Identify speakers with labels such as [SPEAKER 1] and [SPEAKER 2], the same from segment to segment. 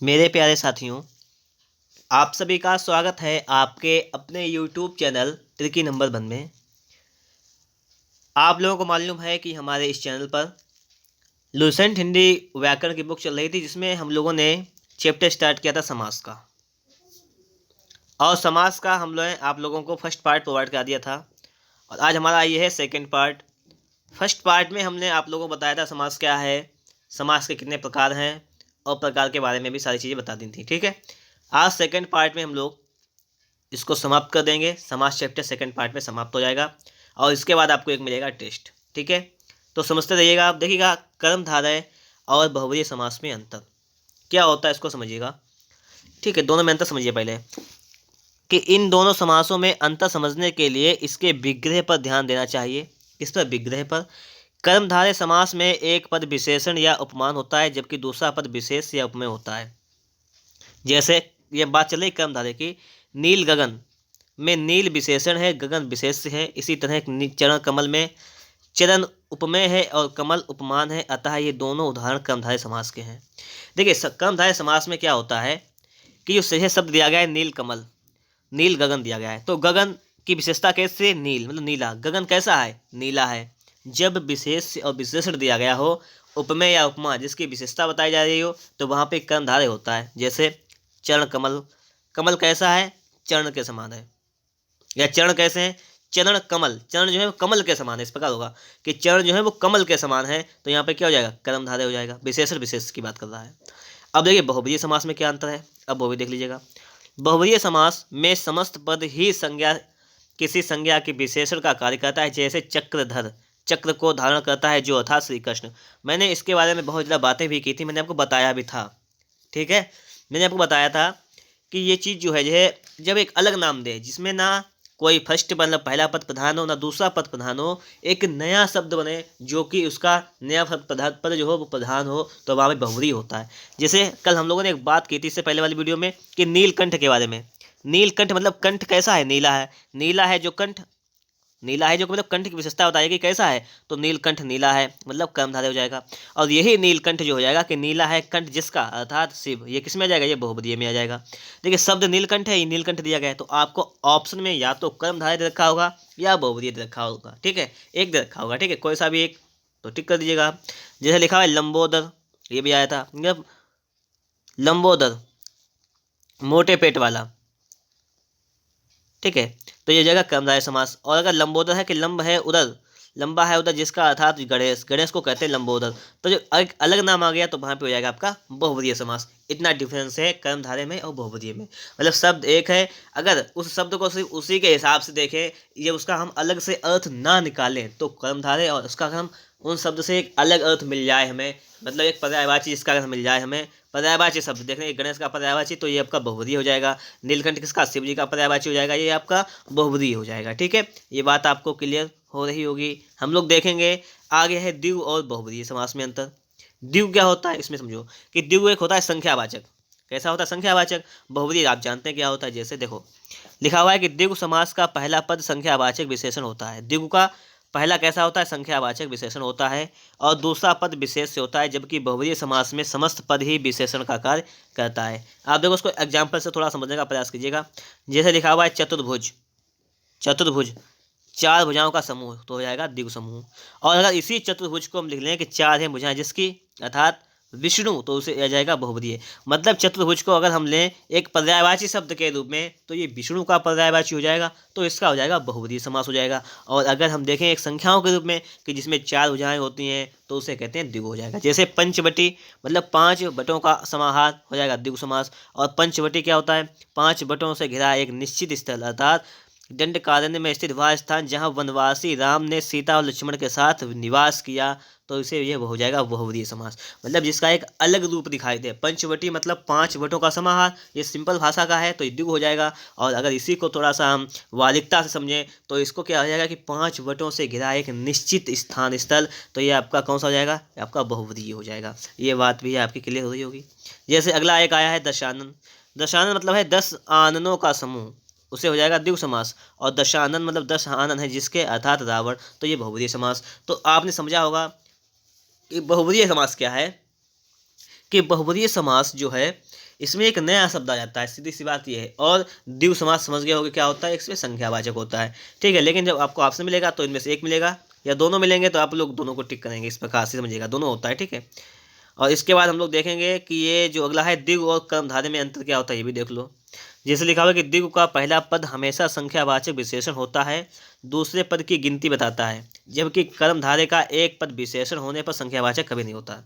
[SPEAKER 1] मेरे प्यारे साथियों, आप सभी का स्वागत है आपके अपने YouTube चैनल त्रिकी नंबर 1 में। आप लोगों को मालूम है कि हमारे इस चैनल पर लुसेंट हिंदी व्याकरण की बुक चल रही थी, जिसमें हम लोगों ने चैप्टर स्टार्ट किया था समास का। और समास का हम लोग आप लोगों को फर्स्ट पार्ट प्रोवाइड कर दिया था, और आज हमारा ये है सेकेंड पार्ट। फर्स्ट पार्ट में हमने आप लोगों को बताया था समास क्या है, समास के कितने प्रकार हैं, और प्रकार के बारे में भी सारी चीज़ें बता दी थी। ठीक है, आज सेकेंड पार्ट में हम लोग इसको समाप्त कर देंगे। समास चैप्टर सेकंड पार्ट में समाप्त हो जाएगा, और इसके बाद आपको एक मिलेगा टेस्ट। ठीक है, तो समझते रहिएगा। आप देखिएगा कर्मधारय और बहुवचन समास में अंतर क्या होता है, इसको समझिएगा। ठीक है, दोनों में अंतर समझिए पहले कि इन दोनों समासों में अंतर समझने के लिए इसके विग्रह पर ध्यान देना चाहिए। किस पर? विग्रह पर। कर्मधारय समास में एक पद विशेषण या उपमान होता है, जबकि दूसरा पद विशेष या उपमेय होता है। जैसे ये बात चल रही कर्मधारय की, नील गगन में नील विशेषण है, गगन विशेष है। इसी तरह चरण कमल में चरण उपमेय है और कमल उपमान है। अतः ये दोनों उदाहरण कर्मधारय समास के हैं। देखिए, कर्मधारय समास में क्या होता है कि जो सही शब्द दिया गया है नील कमल, नील गगन दिया गया है, तो गगन की विशेषता कैसे? नील मतलब नीला। गगन कैसा है? नीला है। जब विशेष और विशेषण दिया गया हो, उपमेय या उपमा, जिसकी विशेषता बताई जा रही हो, तो वहाँ पे कर्मधारय होता है। जैसे चरण कमल, कमल कैसा है? चरण के समान है। या चरण कैसे हैं? चरण कमल, चरण जो है वो कमल के समान है। इस प्रकार होगा कि चरण जो है वो कमल के समान है, तो यहाँ पे क्या हो जाएगा? कर्मधारय हो जाएगा। विशेषण विशेष की बात कर रहा है। अब देखिए बहुवचन समास में क्या अंतर है, अब वो भी देख लीजिएगा। बहुवचन समास में समस्त पद ही संज्ञा किसी संज्ञा के विशेषण का कार्य करता है। जैसे चक्रधर, चक्र को धारण करता है जो अर्थात श्री कृष्ण। मैंने इसके बारे में बहुत ज़्यादा बातें भी की थी, मैंने आपको बताया भी था। ठीक है, मैंने आपको बताया था कि ये चीज़ जो है जब एक अलग नाम दे, जिसमें ना कोई फर्स्ट मतलब पहला पद प्रधान हो, ना दूसरा पद प्रधान हो, एक नया शब्द बने जो कि उसका नया पद जो हो वो प्रधान हो, तो वहाँ पे बहुव्रीहि होता है। जैसे कल हम लोगों ने एक बात की थी इससे पहले वाली वीडियो में कि नीलकंठ के बारे में। नीलकंठ मतलब कंठ कैसा है? नीला है। नीला है जो कंठ, नीला है जो मतलब कंठ की विशेषता बताएगी कैसा है, तो नीलकंठ नीला है, मतलब कर्मधारय हो जाएगा। और यही नीलकंठ जो हो जाएगा कि नीला है कंठ जिसका, अर्थात शिव, ये किस में आ जाएगा? ये बहुपदीय में आ जाएगा। देखिए शब्द नीलकंठ है, ये नीलकंठ दिया गया है, तो आपको ऑप्शन में या तो कर्मधारय दे रखा होगा या बहुपदीय दे रखा होगा। ठीक है, एक दे रखा होगा। ठीक है, कोई सा भी एक, तो टिक कर दीजिएगा। जैसे लिखा हुआ है लंबोदर, ये भी आया था, मतलब लंबोदर मोटे पेट वाला। ठीक है, तो ये जगह कर्मधारय समास। और अगर लंबोदर है कि लंब है उदर, लंबा है उदर जिसका, अर्थात गणेश, गणेश को कहते हैं लंबोदर, तो जो एक अलग नाम आ गया तो वहाँ पे हो जाएगा आपका बहुवचन समास। इतना डिफरेंस है कर्मधारय में और बहुवचन में। मतलब शब्द एक है, अगर उस शब्द को सिर्फ उसी के हिसाब से देखें, ये उसका हम अलग से अर्थ ना निकालें, तो कर्मधारय, और उसका हम उन शब्द से एक अलग अर्थ मिल जाए हमें, मतलब एक पर्यायवाची जिसका अर्थ मिल जाए हमें, पर्यायवाची शब्द देख रहे हैं, गणेश का पर्यायवाची, तो ये आपका बहुवचन हो जाएगा। नीलकंठ किसका? शिव जी का पर्यायवाची हो जाएगा, ये आपका बहुवचन हो जाएगा। ठीक है, ये बात आपको क्लियर हो रही होगी। हम लोग देखेंगे आगे है द्विगु और बहुवचन समास में अंतर। द्विगु क्या होता है इसमें समझो कि द्विगु एक होता है संख्यावाचक। कैसा होता है? संख्यावाचक। बहुवचन आप जानते हैं क्या होता है, जैसे देखो लिखा हुआ है कि द्विगु समास का पहला पद संख्यावाचक विशेषण होता है। द्विगु का पहला कैसा होता है? संख्यावाचक विशेषण होता है, और दूसरा पद विशेष से होता है, जबकि बहुवचन समास में समस्त पद ही विशेषण का कार्य करता है। आप देखो उसको एग्जाम्पल से थोड़ा समझने का प्रयास कीजिएगा। जैसे लिखा हुआ है चतुर्भुज, चतुर्भुज चार भुजाओं का समूह, तो हो जाएगा द्विगु समूह। और अगर इसी चतुर्भुज को हम लिख लें कि चार है भुजाएं जिसकी, अर्थात विष्णु, तो उसे आ जाएगा बहुवचन। मतलब चतुर्भुज को अगर हम लें एक पर्यायवाची शब्द के रूप में, तो ये विष्णु का पर्यायवाची हो जाएगा, तो इसका हो जाएगा बहुवचन समास हो जाएगा। और अगर हम देखें एक संख्याओं के रूप में कि जिसमें चार भुजाएं होती हैं, तो उसे कहते हैं द्विगु हो जाएगा। जैसे पंचवटी मतलब पांच बटों का समाहार हो जाएगा द्विगु समास। और पंचवटी क्या होता है? पांच बटों से घिरा एक निश्चित स्थल, अर्थात दंडकारण्य में स्थित वह स्थान जहाँ वनवासी राम ने सीता और लक्ष्मण के साथ निवास किया, तो इसे यह हो जाएगा बहुवचन समास। मतलब जिसका एक अलग रूप दिखाई दे। पंचवटी मतलब पांच वटों का समाहार, ये सिंपल भाषा का है, तो द्विगु हो जाएगा। और अगर इसी को थोड़ा सा हम वालिकता से समझें, तो इसको क्या हो जाएगा कि पांच वटों से घिरा एक निश्चित स्थान स्थल, तो ये आपका कौन सा हो जाएगा? आपका बहुवचन हो जाएगा। ये बात भी आपकी क्लियर हो रही होगी। जैसे अगला एक आया है दशानन। दशानन मतलब है 10 आननों का समूह, उसे हो जाएगा द्विगु समास। और दशानन मतलब 10 आनन है जिसके, अर्थात रावण, तो ये बहुवचन समास। तो आपने समझा होगा कि बहुवचन समास क्या है, कि बहुवचनीय समास जो है इसमें एक नया शब्द आ जाता है, सीधी सी बात ये है। और द्विगु समास समझ गए होगे क्या होता है, इसमें संख्यावाचक होता है, ठीक है। लेकिन जब आपको ऑप्शन मिलेगा तो इनमें से एक मिलेगा या दोनों मिलेंगे तो आप लोग दोनों को टिक करेंगे, इस प्रकार से समझिएगा, दोनों होता है, ठीक है। और इसके बाद हम लोग देखेंगे कि ये जो अगला है द्विगु और कर्मधारय में अंतर क्या होता है, ये भी देख लो। जैसे लिखा हुआ है कि द्विगु का पहला पद हमेशा संख्यावाचक विशेषण होता है, दूसरे पद की गिनती बताता है, जबकि कर्मधारय का एक पद विशेषण होने पर संख्यावाचक कभी नहीं होता।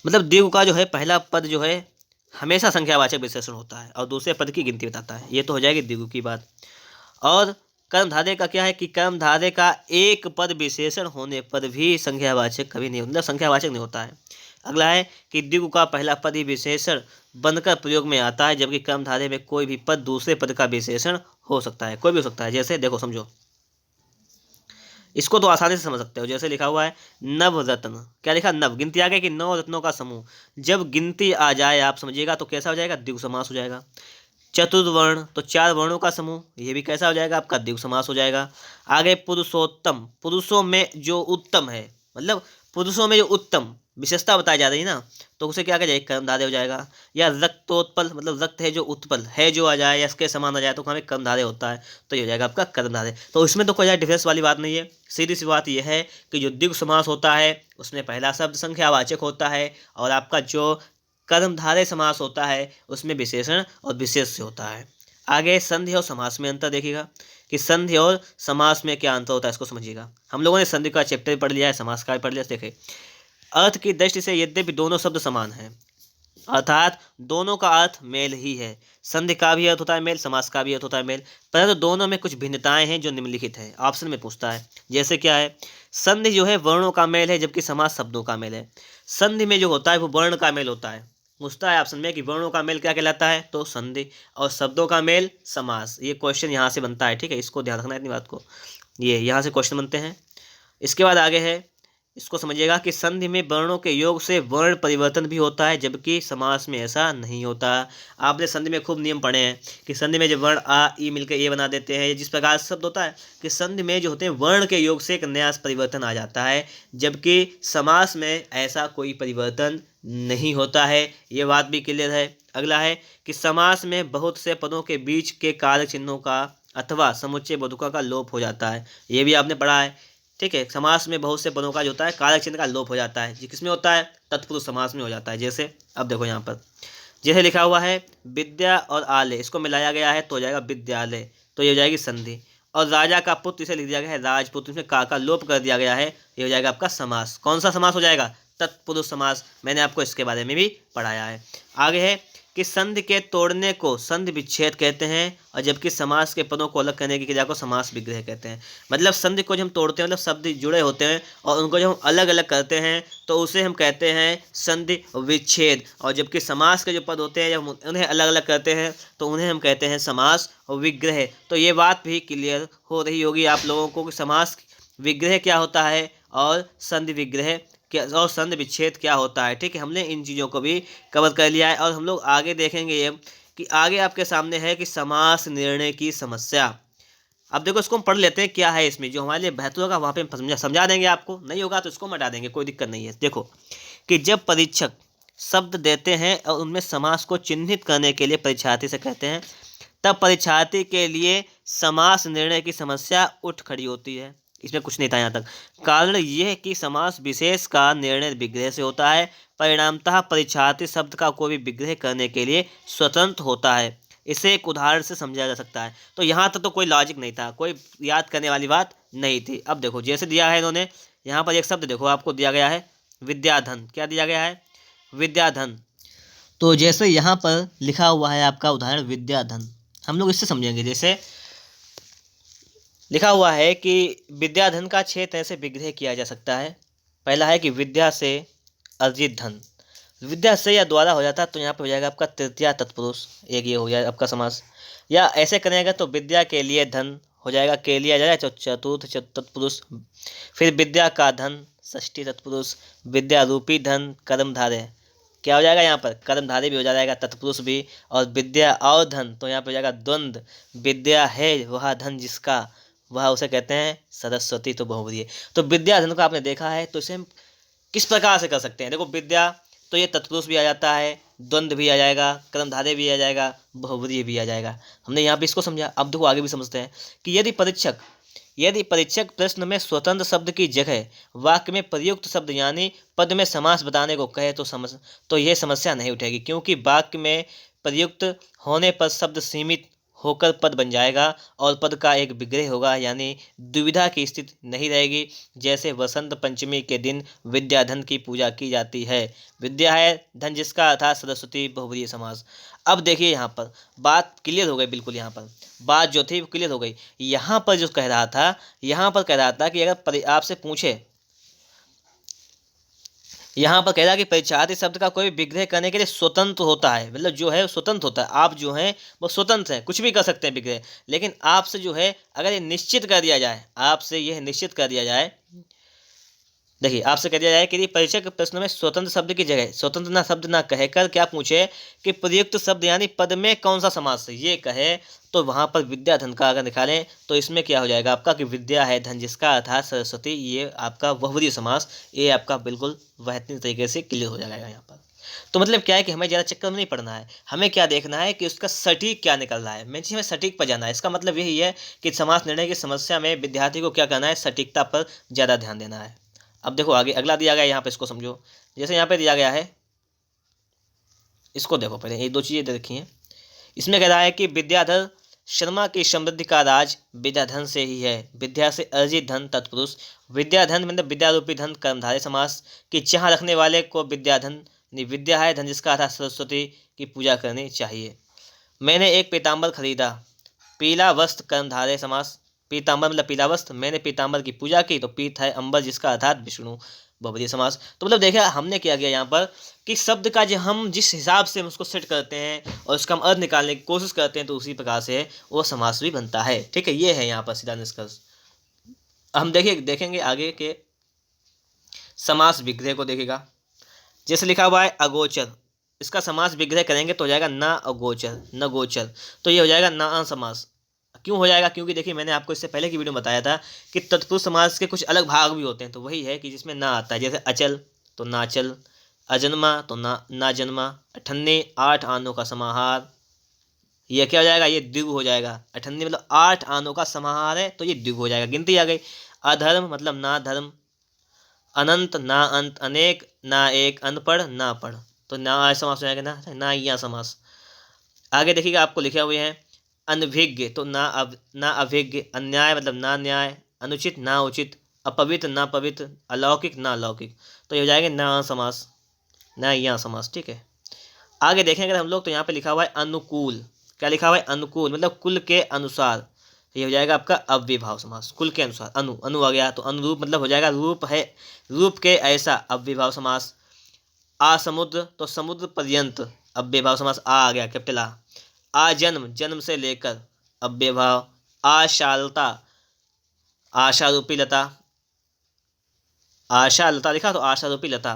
[SPEAKER 1] मतलब द्विगु का जो है पहला पद जो है हमेशा संख्यावाचक विशेषण होता है और दूसरे पद की गिनती बताता है, ये तो हो जाएगी द्विगु की बात। और कर्मधारय का क्या है कि कर्मधारय का एक पद विशेषण होने पर भी संख्यावाचक कभी नहीं, मतलब संख्यावाचक नहीं होता है। अगला है कि द्विगु का पहला पद ही विशेषण बनकर प्रयोग में आता है, जबकि कर्मधारय में कोई भी पद दूसरे पद का विशेषण हो सकता है, कोई भी हो सकता है। जैसे देखो समझो, इसको तो आसानी से समझ सकते हो। जैसे लिखा हुआ है नवरत्न, क्या लिखा, नव, गिनती आ गई कि 9 रत्नों का समूह, जब गिनती आ जाए आप समझिएगा तो कैसा हो जाएगा, द्विगु समास हो जाएगा। चतुर्वर्ण, तो 4 वर्णों का समूह, ये भी कैसा हो जाएगा, आपका द्विगु समास हो जाएगा। आगे पुरुषोत्तम, पुरुषों में जो उत्तम है, मतलब पुरुषों में जो उत्तम विशेषता बताई जा रही है ना, तो उसे क्या कहा जाए, कर्मधारय हो जाएगा। या रक्तोत्पल, मतलब रक्त है जो उत्पल है जो आ जाए या इसके समान आ जाए तो हमें कर्मधारय होता है, तो ये हो जाएगा आपका कर्मधारय। तो इसमें तो कोई ज़्यादा डिफरेंस वाली बात नहीं है, सीधी सी बात यह है कि जो द्विगु समास होता है उसमें पहला शब्द संख्यावाचक होता है, और आपका जो कर्मधारय समास होता है उसमें विशेषण और विशेष होता है। आगे संधि और समास में अंतर देखिएगा कि संधि और समास में क्या अंतर होता है, इसको समझिएगा। हम लोगों ने संधि का चैप्टर पढ़ लिया है, समास का भी पढ़ लिया। देखें, अर्थ की दृष्टि से यद्यपि दोनों शब्द समान हैं, अर्थात दोनों का अर्थ मेल ही है, संधि का भी अर्थ होता है मेल, समास का भी अर्थ होता है मेल, परंतु दोनों में कुछ भिन्नताएं हैं जो निम्नलिखित है। ऑप्शन में पूछता है, जैसे क्या है, संधि जो है वर्णों का मेल है जबकि समास शब्दों का मेल है। संधि में जो होता है वो वर्ण का मेल होता है, पूछता है ऑप्शन में कि वर्णों का मेल क्या कहलाता है, तो संधि, और शब्दों का मेल समास। ये क्वेश्चन यहाँ से बनता है, ठीक है, इसको ध्यान रखना है इतनी बात को, ये यहाँ से क्वेश्चन बनते हैं। इसके बाद आगे है, इसको समझिएगा कि संधि में वर्णों के योग से वर्ण परिवर्तन भी होता है, जबकि समास में ऐसा नहीं होता। आपने संधि में खूब नियम पढ़े हैं कि संधि में जब वर्ण आ ई मिलकर ए बना देते हैं, जिस प्रकार से शब्द होता है कि संधि में जो होते हैं वर्ण के योग से एक नया परिवर्तन आ जाता है, जबकि समास में ऐसा कोई परिवर्तन नहीं होता है। ये बात भी क्लियर है। अगला है कि समास में बहुत से पदों के बीच के कारक चिन्हों का अथवा समुच्चय बोधकों का लोप हो जाता है, ये भी आपने पढ़ा है, ठीक है। समास में बहुत से पदों का जो होता है कारक चिन्ह का लोप हो जाता है, किसमें होता है, तत्पुरुष समास में हो जाता है। जैसे अब देखो यहाँ पर जैसे लिखा हुआ है विद्या और आलय, इसको मिलाया गया है तो हो जाएगा विद्यालय, तो ये हो जाएगी संधि। और राजा का पुत्र इसे लिख दिया गया है राजपुत्र, इसमें का लोप कर दिया गया है, ये हो जाएगा आपका समास। कौन सा समास हो जाएगा, तत्पुरुष समास। मैंने आपको इसके बारे में भी पढ़ाया है। आगे है कि संधि के तोड़ने को संधि विच्छेद कहते हैं, और जबकि समास के पदों को अलग करने की क्रिया को समास विग्रह कहते हैं। मतलब संधि को जब हम तोड़ते हैं, मतलब शब्द जुड़े होते हैं और उनको जब हम अलग अलग करते हैं तो उसे हम कहते हैं संधि विच्छेद, और जबकि समास के जो पद होते हैं जब उन्हें अलग अलग करते हैं तो उन्हें हम कहते हैं समास विग्रह। तो ये बात भी क्लियर हो रही होगी आप लोगों को कि समास विग्रह क्या होता है और संधि विग्रह क्या और संधि विच्छेद क्या होता है, ठीक है। हमने इन चीज़ों को भी कवर कर लिया है, और हम लोग आगे देखेंगे ये कि आगे आपके सामने है कि समास निर्णय की समस्या। अब देखो इसको हम पढ़ लेते हैं क्या है इसमें, जो हमारे लिए बेहतर होगा वहाँ पे समझा देंगे आपको, नहीं होगा तो इसको हटा देंगे, कोई दिक्कत नहीं है। देखो कि जब परीक्षक शब्द देते हैं और उनमें समास को चिन्हित करने के लिए परीक्षार्थी से कहते हैं, तब परीक्षार्थी के लिए समास निर्णय की समस्या उठ खड़ी होती है। इसमें कुछ नहीं था यहाँ तक। कारण यह है कि समास विशेष का निर्णय विग्रह से होता है, परिणामतः परीक्षार्थी शब्द का कोई भी विग्रह करने के लिए स्वतंत्र होता है। इसे एक उदाहरण से समझा जा सकता है। तो यहाँ तक तो कोई लॉजिक नहीं था, कोई याद करने वाली बात नहीं थी। अब देखो जैसे दिया है इन्होंने, यहाँ पर एक शब्द देखो आपको दिया गया है विद्याधन, क्या दिया गया है, विद्याधन। तो जैसे यहाँ पर लिखा हुआ है आपका उदाहरण विद्याधन, हम लोग इससे समझेंगे। जैसे लिखा हुआ है कि विद्याधन का 6 तरह से विग्रह किया जा सकता है। पहला है कि विद्या से अर्जित धन, विद्या से या द्वारा हो जाता है तो यहाँ पे हो जाएगा आपका तृतीया तत्पुरुष, एक ये हो गया आपका समास। या ऐसे करेगा तो विद्या के लिए धन हो जाएगा, के लिए आ जाएगा चतुर्थ तत्पुरुष। फिर विद्या का धन षष्ठी तत्पुरुष, विद्या रूपी धन कर्मधारय, क्या हो जाएगा यहाँ पर, कर्मधारय भी हो जाएगा तत्पुरुष भी। और विद्या और धन तो यहाँ पे हो जाएगा द्वंद्व, विद्या है वह धन जिसका, वह उसे कहते हैं सरस्वती, तो बहुवचन। तो विद्याधन को आपने देखा है, तो इसे हम किस प्रकार से कर सकते हैं? देखो विद्या तो ये तत्पुरुष भी आ जाता है, द्वंद्व भी आ जाएगा, कर्मधारय भी आ जाएगा, बहुव्रीहि भी आ जाएगा। हमने यहाँ पे इसको समझा। अब देखो आगे भी समझते हैं कि यदि परीक्षक प्रश्न में स्वतंत्र शब्द की जगह वाक्य में प्रयुक्त शब्द यानी पद में समास बताने को कहे तो यह समस्या नहीं उठेगी, क्योंकि वाक्य में प्रयुक्त होने पर शब्द सीमित होकर पद बन जाएगा और पद का एक विग्रह होगा, यानी दुविधा की स्थिति नहीं रहेगी। जैसे वसंत पंचमी के दिन विद्याधन की पूजा की जाती है। विद्या है धन जिसका अर्थात सरस्वती, बहुव्रीहि समास। अब देखिए यहाँ पर बात क्लियर हो गई, बिल्कुल यहाँ पर बात जो थी वो क्लियर हो गई। यहाँ पर जो कह रहा था कि अगर आपसे पूछे, यहाँ पर कह रहा है कि परीक्षार्थी शब्द का कोई विग्रह करने के लिए स्वतंत्र होता है, मतलब जो है वो स्वतंत्र होता है। आप जो हैं वो स्वतंत्र हैं, कुछ भी कर सकते हैं विग्रह। लेकिन आपसे जो है अगर ये निश्चित कर दिया जाए, आपसे यह निश्चित कर दिया जाए, देखिए आपसे कह दिया जाए कि परीक्षक प्रश्न में स्वतंत्र शब्द की जगह स्वतंत्र ना शब्द ना कहकर क्या पूछे कि प्रयुक्त शब्द यानी पद में कौन सा समास है, ये कहे, तो वहाँ पर विद्याधन का अगर निकालें तो इसमें क्या हो जाएगा आपका कि विद्या है धन जिसका अर्थात सरस्वती, ये आपका बहुव्रीहि समास, ये आपका बिल्कुल बेहतरीन तरीके से क्लियर हो जाएगा यहाँ पर। तो मतलब क्या है कि हमें ज़्यादा चक्कर में नहीं पड़ना है, हमें क्या देखना है कि उसका सटीक क्या निकल रहा है, मेन चीज़ हमें सटीक पर जाना है। इसका मतलब यही है कि समास निर्णय की समस्या में विद्यार्थी को क्या करना है, सटीकता पर ज़्यादा ध्यान देना है। अब देखो आगे अगला दिया गया, यहाँ पे इसको समझो। जैसे यहाँ पे दिया गया है, इसको देखो पहले, ये दो चीज़ें दे रखी हैं। इसमें कह रहा है कि विद्याधर शर्मा की समृद्धि का राज विद्याधन से ही है। विद्या से अर्जित धन तत्पुरुष, विद्याधन मतलब विद्यारूपी धन कर्मधारय समास कि चाह रखने वाले को विद्याधन विद्या है धन जिसका अर्थात सरस्वती की पूजा करनी चाहिए। मैंने एक पीताम्बर खरीदा, पीला वस्त्र कर्मधारय समास, पीताम्बर मतलब पीला वस्त्र, मैंने पीताम्बर की पूजा की तो पीत है अंबर जिसका अर्थात विष्णु, बहुव्रीहि समास। तो मतलब देखिए हमने क्या किया यहाँ पर कि शब्द का जो हम जिस हिसाब से हम उसको सेट करते हैं और उसका हम अर्थ निकालने की कोशिश करते हैं तो उसी प्रकार से वो समास भी बनता है। ठीक है, ये है यहाँ पर सीधा निष्कर्ष। हम देखेंगे आगे के समास विग्रह को देखेगा। जैसे लिखा हुआ है अगोचर, इसका समास विग्रह करेंगे तो हो जाएगा न अगोचर, न गोचर, तो ये हो जाएगा न समास। क्यों हो जाएगा? क्योंकि देखिए मैंने आपको इससे पहले की वीडियो में बताया था कि तत्पुरुष समास के कुछ अलग भाग भी होते हैं, तो वही है कि जिसमें ना आता है। जैसे अचल तो नाचल, अजन्मा तो ना जन्मा, अठन्नी 8 आनों का समाहार, ये क्या हो जाएगा, ये द्विगु हो जाएगा। अठन्नी मतलब 8 आनों का समाहार है तो ये द्विगु हो जाएगा, गिनती आ गई। अधर्म मतलब ना धर्म, अनंत ना अंत, अनेक ना एक, अनपढ़ ना पढ़, तो ना समास हो जाएगा ना या समास। आगे देखिएगा आपको लिखे हुए हैं अनभिज्ञ तो ना अभिज्ञ, अन्याय मतलब ना न्याय, अनुचित ना उचित, अपवित्र ना पवित्र, अलौकिक ना अलौकिक, तो ये हो जाएंगे ना समास, ना या समास। ठीक है, आगे देखेंगे अगर हम लोग तो यहाँ पे लिखा हुआ है अनुकूल, क्या लिखा हुआ है अनुकूल मतलब कुल के अनुसार, ये हो जाएगा आपका अव्ययभाव समास, कुल के अनुसार। अनु आ गया तो अनुरूप मतलब हो जाएगा रूप है, रूप के ऐसा, अव्ययभाव समास। आसमुद्र तो समुद्र पर्यंत, अव्ययभाव समास, आ गया कैपिटल आ। आजन्म जन्म से लेकर, अव्ययभाव। आशालता आशारूपी लता, आशा लता लिखा तो आशारूपी लता।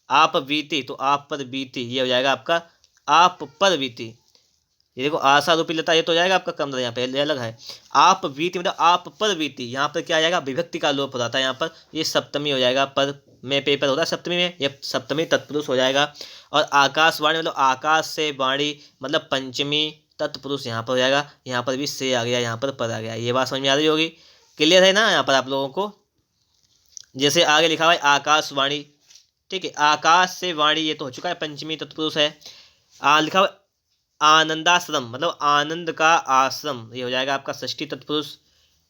[SPEAKER 1] आप बीती तो आप पर बीती, ये हो जाएगा आपका आप पर बीती। ये देखो आशा रूपी लता, ये तो हो जाएगा आपका कम, यहाँ पे अलग है। आप बीती मतलब आप पर बीती, यहाँ पर क्या आ जाएगा विभक्ति का लोप हो जाता है, यहाँ पर ये सप्तमी हो जाएगा, पर में पेपर होता है सप्तमी में, ये सप्तमी तत्पुरुष हो जाएगा। और आकाशवाणी मतलब आकाश से वाणी मतलब पंचमी तत्पुरुष यहाँ पर हो जाएगा, यहाँ पर भी से आ गया, यहाँ पर आ गया। ये बात समझ में आ रही होगी, क्लियर है ना यहाँ पर आप लोगों को। जैसे आगे लिखा हुआ है आकाशवाणी, ठीक है, आकाश से वाणी ये तो हो चुका है, पंचमी तत्पुरुष है। लिखा हुआ आनंदाश्रम मतलब आनंद का आश्रम, ये हो जाएगा आपका षष्ठी तत्पुरुष।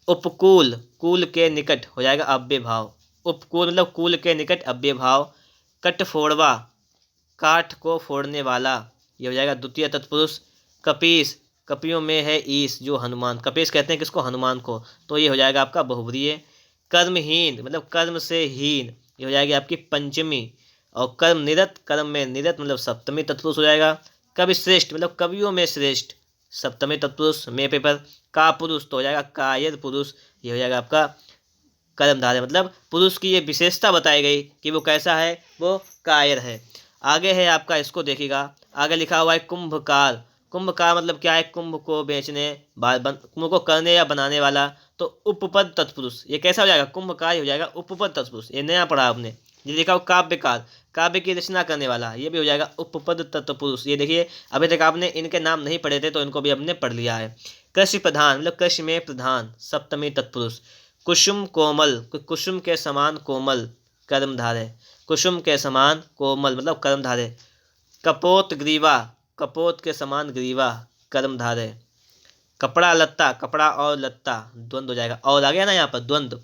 [SPEAKER 1] उपकूल कूल के निकट हो जाएगा अव्ययभाव, उपकूल मतलब कूल के निकट अव्ययभाव। कटफोड़वा काठ को फोड़ने वाला, ये हो जाएगा द्वितीय तत्पुरुष। कपीस कपियों में है ईश जो हनुमान, कपीस कहते हैं किसको, हनुमान को, तो ये हो जाएगा आपका बहुव्रीहि। कर्महीन मतलब कर्म से हीन, ये हो जाएगी आपकी पंचमी। और कर्म निरत, कर्म में निरत मतलब सप्तमी तत्पुरुष हो जाएगा। कवि श्रेष्ठ मतलब कवियों में श्रेष्ठ, सप्तमी तत्पुरुष में पेपर। का पुरुष तो हो जाएगा कायर पुरुष, ये हो जाएगा आपका कर्मधारय मतलब पुरुष की ये विशेषता बताई गई कि वो कैसा है, वो कायर है। आगे है आपका, इसको देखिएगा, आगे लिखा हुआ है कुंभकार। कुंभकार मतलब क्या है, कुंभ को बेचने, कुंभ को करने या बनाने वाला, तो उपपद तत्पुरुष, ये कैसा हो जाएगा, कुंभकार हो जाएगा उपपद तत्पुरुष। ये नया पढ़ा आपने, ये लिखा हो काव्यकार, काव्य की रचना करने वाला, ये भी हो जाएगा उपपद तत्पुरुष। ये देखिए अभी तक आपने इनके नाम नहीं पढ़े थे तो इनको भी हमने पढ़ लिया है। कृषि प्रधान मतलब कृषि में प्रधान, सप्तमी तत्पुरुष। कुसुम कोमल, कुसुम के समान कोमल, कर्मधारय, कुसुम के समान कोमल मतलब कर्मधारय। कपोत ग्रीवा, कपोत के समान ग्रीवा, कर्मधारय। कपड़ा लत्ता, कपड़ा और लत्ता द्वंद्व हो जाएगा, और आ गया ना यहाँ पर द्वंद्व।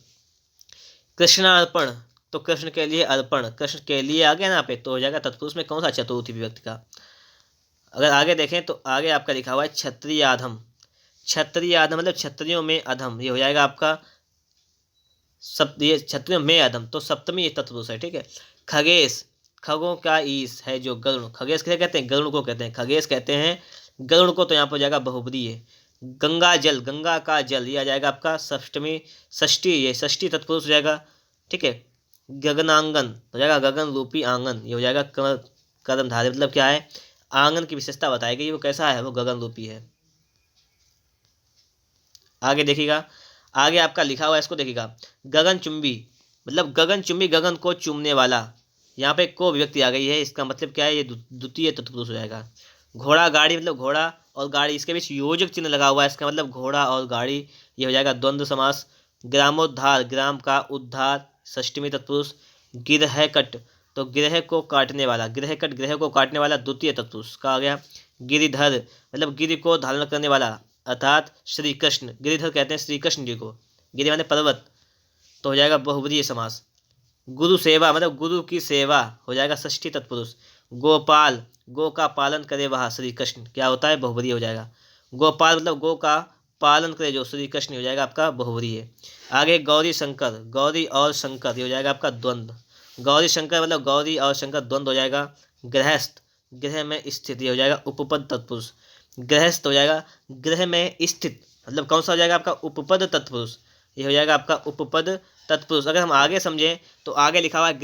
[SPEAKER 1] कृष्णार्पण, तो कृष्ण के लिए अर्पण, कृष्ण के लिए आ गया ना पे, तो हो जाएगा तत्पुरुष में कौन सा चतुर्थी विभक्ति का। अगर आगे देखें तो आगे आपका लिखा हुआ है क्षत्रियाधम, क्षत्रियाधम मतलब क्षत्रियों में अधम, ये हो जाएगा आपका ये क्षत्रियों में अधम, तो सप्तमी तत्पुरुष है, ठीक है। खगेश, खगों का ईश है जो गरुण, खगेश किसे कहते हैं, गरुण को कहते हैं, खगेश कहते हैं गरुण को, तो यहाँ पर हो जाएगा बहुब्री है। गंगा जल, गंगा का जल, ये आ जाएगा आपका षष्ठी, ये षष्ठी तत्पुरुष हो जाएगा, ठीक है। गगनांगन हो जाएगा गगन रूपी आंगन, ये हो जाएगा कर्मधारय, मतलब क्या है, आंगन की विशेषता बताई गई, वो कैसा है, वो गगन रूपी है। आगे देखिएगा, आगे आपका लिखा हुआ है, इसको देखिएगा, गगनचुंबी मतलब गगनचुंबी, गगन को चूमने वाला, यहाँ पे को विभक्ति आ गई है, इसका मतलब क्या है, ये द्वितीय तत्पुरुष हो जाएगा। घोड़ा गाड़ी मतलब घोड़ा और गाड़ी, इसके बीच योजक चिन्ह लगा हुआ है, इसका मतलब घोड़ा और गाड़ी, ये हो जाएगा द्वंद्व समास। ग्रामोद्धार, ग्राम का उद्धार, षष्ठी तत्पुरुष। गिरहकट, तो गिरह को काटने वाला, गिरहकट ग्रह को काटने वाला, द्वितीय तत्पुरुष का आ गया। गिरिधर मतलब गिरि को धारण करने वाला, अर्थात श्री कृष्ण, गिरिधर कहते हैं श्री कृष्ण जी को, गिरि माने पर्वत, तो हो जाएगा बहुब्रीय समास। गुरु सेवा मतलब गुरु की सेवा, हो जाएगा षष्ठी तत्पुरुष। गोपाल, गो का पालन करे वह श्री कृष्ण, क्या होता है, बहुब्रीय हो जाएगा। गोपाल मतलब गो का पालन करे जो श्री कृष्ण, हो जाएगा आपका बहुब्रीय। आगे गौरी शंकर, गौरी और शंकर, ये हो जाएगा आपका द्वंद्व। गौरी शंकर मतलब गौरी और शंकर द्वंद्व हो जाएगा। गृहस्थ, गृह में स्थित, ये हो जाएगा उपपद तत्पुरुष। गृहस्थ हो जाएगा गृह में स्थित, मतलब कौन सा हो जाएगा आपका, उपपद तत्पुरुष, ये हो जाएगा आपका उपपद तत्पुरुष। अगर हम आगे समझें तो आगे लिखा हुआ है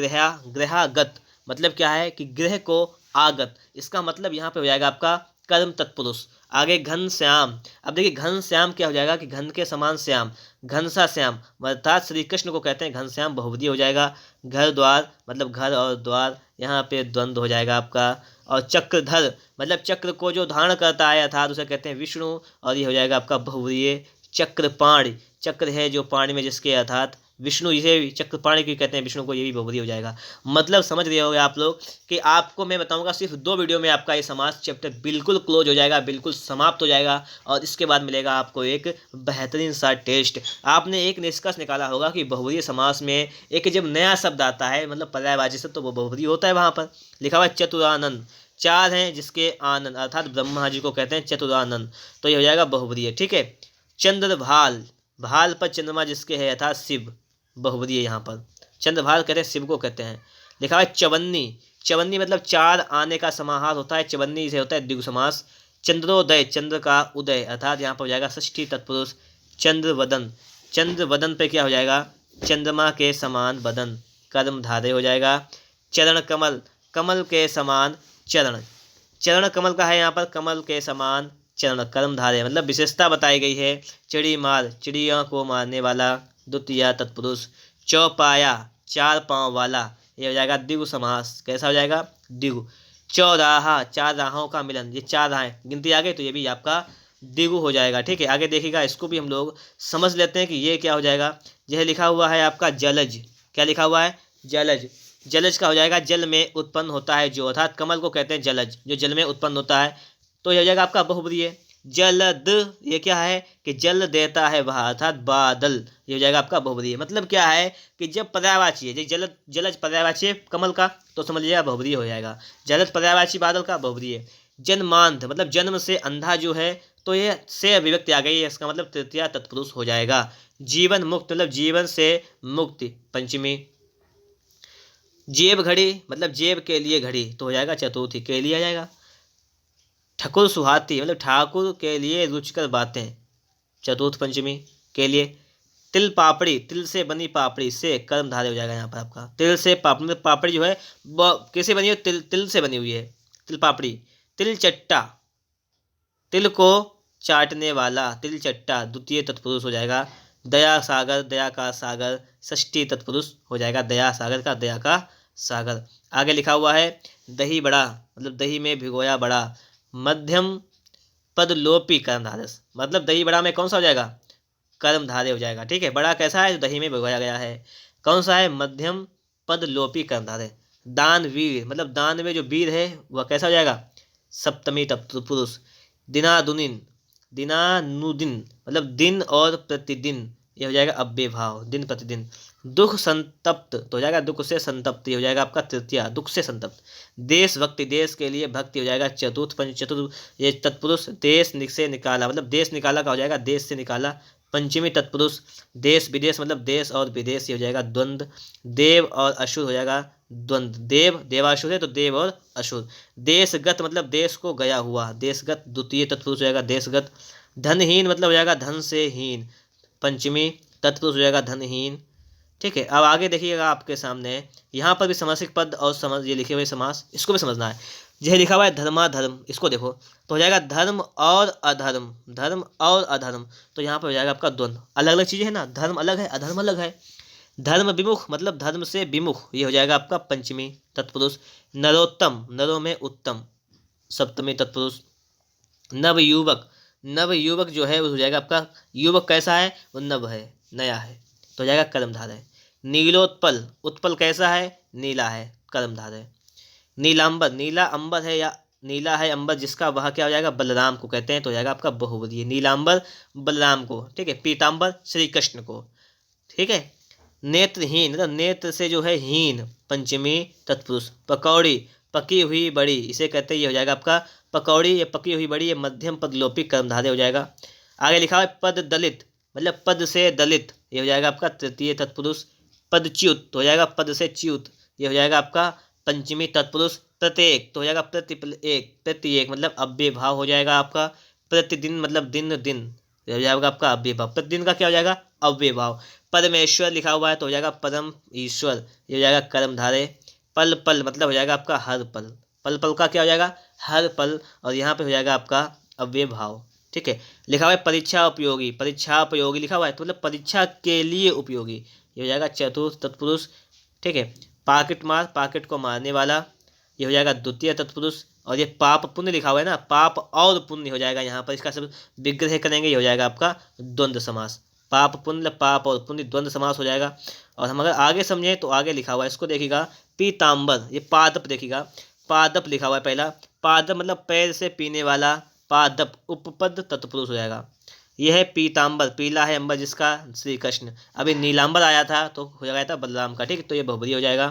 [SPEAKER 1] गृहागत, मतलब क्या है कि गृह को आगत, इसका मतलब यहाँ पे हो जाएगा आपका कर्म तत्पुरुष। आगे घन श्याम, अब देखिए घन श्याम क्या हो जाएगा कि घन के समान श्याम, घनसा श्याम, अर्थात श्री कृष्ण को कहते हैं घन श्याम, बहुब्री हो जाएगा। घर द्वार मतलब घर और द्वार, यहाँ पे द्वंद्व हो जाएगा आपका। और चक्रधर मतलब चक्र को जो धारण करता है अर्थात उसे कहते हैं विष्णु, और ये हो जाएगा आपका बहुब्रीय। चक्रपाणि, चक्र है जो पाणी में जिसके, अर्थात विष्णु, इसे चक्रपाणि की कहते हैं विष्णु को, ये भी बहुब्रीय हो जाएगा। मतलब समझ रहे होंगे आप लोग कि आपको मैं बताऊंगा सिर्फ 2 वीडियो में आपका ये समास चैप्टर बिल्कुल क्लोज हो जाएगा, बिल्कुल समाप्त हो जाएगा, और इसके बाद मिलेगा आपको एक बेहतरीन सा टेस्ट। आपने एक निष्कर्ष निकाला होगा कि बहुब्रीय समास में एक जब नया शब्द आता है मतलब पर्यायवाची शब्द, तो वो बहुब्रीय होता है। वहाँ पर लिखा हुआ है चतुरानन, 4 हैं जिसके आनंद, अर्थात ब्रह्मा जी को कहते हैं चतुरानन, तो ये हो जाएगा बहुब्रीय, ठीक है। चंद्रभाल, भाल पर चंद्रमा जिसके है अर्थात शिव, बहुब्रीय है यहाँ पर। चंद्रभाल कहते हैं शिव को कहते हैं। लिखा हुआ है चवन्नी, चवन्नी मतलब 4 आने का समाहार होता है, चवन्नी से होता है द्विगु समास। चंद्रोदय, चंद्र का उदय, अर्थात यहाँ पर हो जाएगा षष्ठी तत्पुरुष। चंद्रवदन, चंद्रवदन पे क्या हो जाएगा, चंद्रमा के समान बदन, कर्मधारय हो जाएगा। चरण कमल, कमल के समान चरण, चरण कमल का है यहाँ पर, कमल के समान चरण, कर्मधारय मतलब विशेषता बताई गई है। चिड़ी मार, चिड़िया को मारने वाला, द्वितीय तत्पुरुष। चौपाया, 4 पाँव वाला, ये हो जाएगा द्विगु समास, कैसा हो जाएगा, द्विगु। चौराहा, 4 राहों का मिलन, ये 4 राहें गिनती आ गई तो ये भी आपका द्विगु हो जाएगा, ठीक है। आगे देखिएगा, इसको भी हम लोग समझ लेते हैं कि ये क्या हो जाएगा। यह लिखा हुआ है आपका जलज, क्या लिखा हुआ है, जलज, जलज का हो जाएगा जल में उत्पन्न होता है जो, अर्थात कमल को कहते हैं जलज, जो जल में उत्पन्न होता है, तो यह हो जाएगा आपका बहुब्रीय। जलद, ये क्या है कि जल देता है वह, अर्थात बादल, ये हो जाएगा आपका बहुब्रीय। मतलब क्या है कि जब पर्यायवाची है, जलद जलज पर्यायवाची है कमल का, तो समझ लीजिएगा बहुब्रीय हो जाएगा। जलद पर्यायवाची बादल का, बहुब्रीय। जन्मांध मतलब जन्म से अंधा जो है, तो ये से अभिव्यक्ति आ गई है, इसका मतलब तृतीय तत्पुरुष हो जाएगा। जीवन मुक्त मतलब जीवन से मुक्ति, पंचमी। जेब घड़ी मतलब जेब के लिए घड़ी, तो हो जाएगा चतुर्थी, के लिए आ जाएगा। ठकुर सुहाती मतलब ठाकुर के लिए रुचिकर बातें, चतुर्थ पंचमी के लिए। तिल पापड़ी, तिल से बनी पापड़ी, से कर्मधारय हो जाएगा यहाँ पर आपका। तिल से पापड़ी मतलब पापड़ी जो है वो कैसे बनी हुई, तिल से बनी हुई है, तिल पापड़ी। तिल चट्टा, तिल को चाटने वाला, तिल चट्टा, द्वितीय तत्पुरुष हो जाएगा। दया सागर, दया का सागर, षष्ठी तत्पुरुष हो जाएगा। दया सागर का, दया का सागर। आगे लिखा हुआ है दही बड़ा, मतलब दही में भिगोया बड़ा। मध्यम पद लोपी कर्मधारय, मतलब दही बड़ा में कौन सा हो जाएगा, कर्मधारय हो जाएगा। ठीक है, बड़ा कैसा है, जो दही में भिगोया गया है। कौन सा है, मध्यम पद लोपी कर्मधारय। दानवीर, मतलब दान में जो वीर है वह कैसा हो जाएगा, सप्तमी तत्पुरुष। दिनादुनिन, दिनानुदिन, मतलब दिन और प्रतिदिन, ये हो जाएगा अव्यय भाव, दिन प्रतिदिन। दुख संतप्त तो हो जाएगा दुख से संतप्त, ये हो जाएगा आपका तृतीया, दुख से संतप्त। देशभक्ति, देश के लिए भक्ति हो जाएगा चतुर्थ, चतुर्थ ये तत्पुरुष। देश से निकाला, मतलब देश निकाला का हो जाएगा देश से निकाला, पंचमी तत्पुरुष। देश विदेश, मतलब देश और विदेश, ये हो जाएगा द्वंद्व। देव और असुर हो जाएगा द्वंद्व, देव देवासुर है तो देव और असुर। देशगत, मतलब देश को गया हुआ, देशगत द्वितीय तत्पुरुष हो जाएगा देशगत। धनहीन, मतलब हो जाएगा धन से हीन, पंचमी तत्पुरुष हो जाएगा धनहीन। ठीक है, अब आगे देखिएगा आपके सामने, यहाँ पर भी समासिक पद और समझ ये लिखे हुए समास, इसको भी समझना है। यह लिखा हुआ है धर्माधर्म, इसको देखो तो हो जाएगा धर्म और अधर्म, धर्म और अधर्म, तो यहाँ पर हो जाएगा आपका द्वंद्व। अलग अलग चीज़ें है ना, धर्म अलग है अधर्म अलग है। धर्म विमुख, मतलब धर्म से विमुख, ये हो जाएगा आपका पंचमी तत्पुरुष। नरोत्तम, नरों में उत्तम, सप्तमी तत्पुरुष। नवयुवक, नवयुवक जो है वो हो जाएगा आपका, युवक कैसा है, वो नव है, नया है, तो हो जाएगा कर्मधारय। नीलोत्पल, उत्पल कैसा है, नीला है, कर्मधारय। नीलांबर, नीला अंबर है या नीला है अंबर जिसका, वह क्या हो जाएगा, बलराम को कहते हैं, तो हो जाएगा आपका बहुवचन, नीलांबर बलराम को। ठीक है, पीतांबर श्री कृष्ण को। ठीक है, नेत्रहीन, मतलब नेत्र से जो है हीन, पंचमी तत्पुरुष। पकौड़ी, पकी हुई बड़ी, इसे कहते हैं, ये हो जाएगा आपका पकौड़ी, ये पकी हुई बड़ी, ये मध्यम पदलोपी कर्मधारय हो जाएगा। आगे लिखा है पद दलित, मतलब पद से दलित, ये हो जाएगा आपका तृतीय तत्पुरुष। पदच्युत तो हो जाएगा पद से च्युत, ये हो जाएगा आपका पंचमी तत्पुरुष। प्रत्येक तो हो जाएगा एक, प्रत्येक मतलब अव्यय भाव हो जाएगा आपका। प्रतिदिन, मतलब दिन दिन, ये हो जाएगा आपका अव्यय भाव, प्रतिदिन का क्या हो जाएगा, अव्यय भाव। परमेश्वर लिखा हुआ है तो हो जाएगा परम ईश्वर, ये हो जाएगा कर्मधारय। पल पल, मतलब हो जाएगा आपका हर पल, पल पल का क्या हो जाएगा, हर पल, और यहाँ पे हो जाएगा आपका अव्यय भाव। ठीक है, लिखा हुआ है परीक्षा उपयोगी, परीक्षा उपयोगी लिखा हुआ है तो मतलब परीक्षा के लिए उपयोगी, ये हो जाएगा चतुर्थ तत्पुरुष। ठीक है, पाकेट मार, पाकेट को मारने वाला, ये हो जाएगा द्वितीय तत्पुरुष। और ये पाप पुण्य लिखा हुआ है ना, पाप और पुण्य हो जाएगा यहाँ पर, इसका सब विग्रह करेंगे, ये हो जाएगा आपका द्वंद्व समास। पाप पुण्य, पाप और पुण्य द्वंद्व समास हो जाएगा। और हम अगर आगे समझें तो आगे लिखा हुआ है, इसको देखिएगा पीताम्बर, ये पादप देखिएगा, पादप लिखा हुआ है पहला, पादप मतलब पैर से पीने वाला, पादप उपपद तत्पुरुष हो जाएगा। यह है पीताम्बर, पीला है अंबर जिसका, श्री कृष्ण। अभी नीलांबर आया था तो हो जाएगा था बलराम का। ठीक, तो ये बहुबरी हो जाएगा।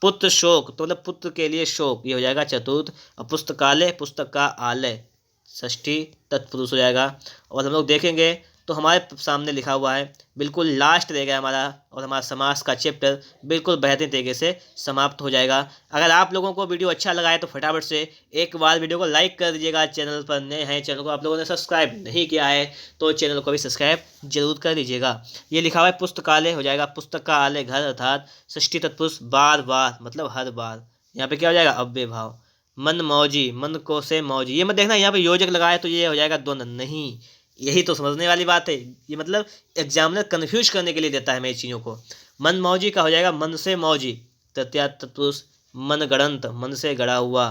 [SPEAKER 1] पुत्र शोक, तो मतलब पुत्र के लिए शोक, ये हो जाएगा चतुर्थ। और पुस्तकालय, पुस्तक का आलय, षष्ठी तत्पुरुष हो जाएगा। और हम लोग देखेंगे तो हमारे सामने लिखा हुआ है, बिल्कुल लास्ट रहेगा हमारा, और हमारा समास का चैप्टर बिल्कुल बेहतरीन तरीके से समाप्त हो जाएगा। अगर आप लोगों को वीडियो अच्छा लगा है तो फटाफट से एक बार वीडियो को लाइक कर दीजिएगा। चैनल पर नए हैं, चैनल को आप लोगों ने सब्सक्राइब नहीं किया है तो चैनल को भी सब्सक्राइब जरूर कर दीजिएगा। ये लिखा हुआ है पुस्तकालय हो जाएगा, पुस्तक का आलय घर, अर्थात षष्ठी तत्पुरुष। बार बार मतलब हर बार, यहाँ पे क्या हो जाएगा, अव्यय भाव। मन मौजी, मन को से मौजी, ये मत देखना यहाँ पे योजक लगाए तो ये हो जाएगा द्वंद्व, नहीं, यही तो समझने वाली बात है। ये मतलब एग्जामिनर कन्फ्यूज करने के लिए देता है मेरी चीज़ों को। मन मौजी का हो जाएगा मन से मौजी, तृतीय तत्पुरुष। मन गणंत, मन से गड़ा हुआ,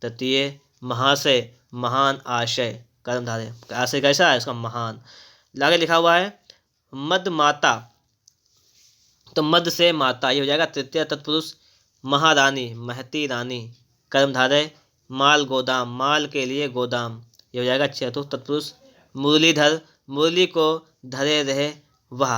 [SPEAKER 1] तृतीय। महाशय, महान आशय, कर्मधारय। आशय कैसा है इसका, महान। आगे लिखा हुआ है मद माता, तो मद से माता, ये हो जाएगा तृतीय तत्पुरुष। महारानी, महती रानी, कर्मधारय। माल गोदाम, माल के लिए गोदाम, ये हो जाएगा चतुर्थ तत्पुरुष। मुरलीधर, मुरली को धरे रहे वह,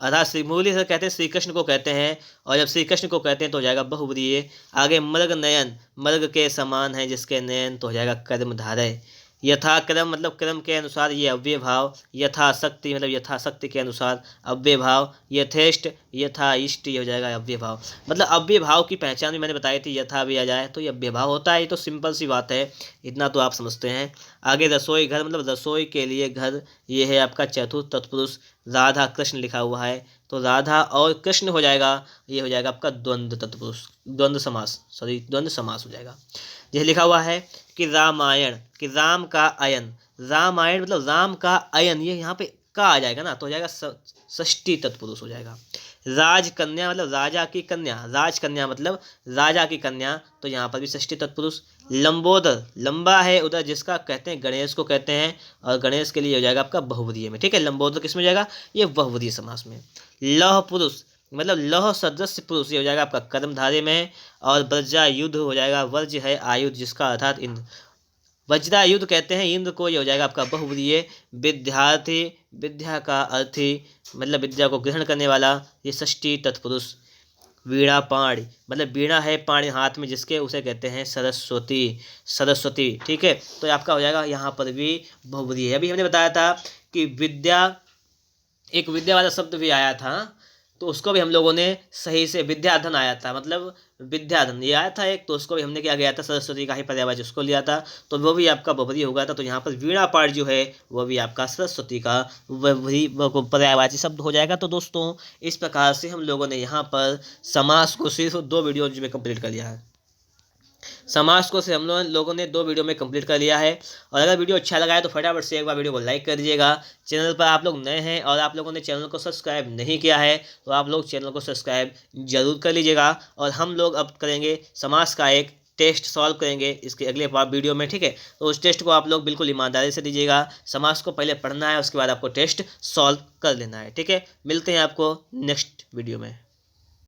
[SPEAKER 1] अर्थात श्री मुरलीधर कहते हैं श्री कृष्ण को कहते हैं, और जब श्री कृष्ण को कहते हैं तो हो जाएगा बहुव्रीहि। आगे मृग नयन, मृग के समान है जिसके नयन, तो हो जाएगा कर्मधारय। यथाक्रम, मतलब क्रम के अनुसार, ये अव्यय भाव। यथाशक्ति, मतलब यथाशक्ति के अनुसार, अव्यय भाव। यथेष्ट, यथा इष्ट, ये हो जाएगा अव्यय भाव। मतलब अव्यय भाव की पहचान भी मैंने बताई थी, यथा भी आ जाए तो ये अव्यय भाव होता है, ये तो सिंपल सी बात है, इतना तो आप समझते हैं। आगे रसोई घर, मतलब रसोई के लिए घर, ये है आपका चतुर्थ तत्पुरुष। राधा कृष्ण लिखा हुआ है तो राधा और कृष्ण हो जाएगा, ये हो जाएगा आपका द्वंद्व तत्पुरुष, द्वंद्व समास, सॉरी द्वंद्व समास हो जाएगा। यह लिखा हुआ है कि रामायण, कि राम का अयन, रामायण मतलब राम का अयन, ये यहाँ पे का आ जाएगा ना तो हो जाएगा षष्ठी तत्पुरुष हो जाएगा। राजकन्या मतलब राजा की कन्या, राजकन्या मतलब राजा की कन्या, तो यहाँ पर भी षष्ठी तत्पुरुष। लंबोदर, लंबा है उधर जिसका कहते हैं गणेश को कहते हैं, और गणेश के लिए हो जाएगा आपका बहुव्रीहि में, ठीक है। लंबोदर किस में जाएगा, ये बहुव्रीहि समास में। लौह पुरुष मतलब लौह सदृश पुरुष, ये हो जाएगा आपका कर्मधारय में। और वज्रायुध हो जाएगा, वज्र है आयुध जिसका अर्थात इंद्र, वज्रायुध कहते हैं इंद्र को, ये हो जाएगा आपका बहुव्रीहि। विद्यार्थी, विद्या का अर्थी मतलब विद्या को ग्रहण करने वाला, ये षष्ठी तत्पुरुष। वीणा पाणी मतलब वीणा है पाणी हाथ में जिसके, उसे कहते हैं सरस्वती, सरस्वती, ठीक है। तो आपका हो जाएगा यहाँ पर भी बहुव्रीहि है। अभी हमने बताया था कि विद्या, एक विद्या वाला शब्द भी आया था, तो उसको भी हम लोगों ने सही से, विद्याधन आया था मतलब विद्याधन ये आया था एक, तो उसको भी हमने क्या गया था, सरस्वती का ही पर्यायवाची उसको लिया था, तो वो भी आपका बहुव्रीहि हो गया था। तो यहाँ पर वीणा पाठ जो है वो भी आपका सरस्वती का पर्यायवाची शब्द हो जाएगा। तो दोस्तों इस प्रकार से हम लोगों ने यहाँ पर समास को सिर्फ 2 वीडियो में कंप्लीट कर लिया है। समास को से हम लोगों ने 2 वीडियो में कंप्लीट कर लिया है। और अगर वीडियो अच्छा लगा है तो फटाफट से एक बार वीडियो को लाइक कर दीजिएगा। चैनल पर आप लोग नए हैं और आप लोगों ने चैनल को सब्सक्राइब नहीं किया है तो आप लोग चैनल को सब्सक्राइब जरूर कर लीजिएगा। और हम लोग अब करेंगे समास का एक टेस्ट सॉल्व करेंगे इसके अगले वीडियो में, ठीक है। तो उस टेस्ट को आप लोग बिल्कुल ईमानदारी से दीजिएगा। समास को पहले पढ़ना है, उसके बाद आपको टेस्ट सॉल्व कर लेना है, ठीक है। मिलते हैं आपको नेक्स्ट वीडियो में।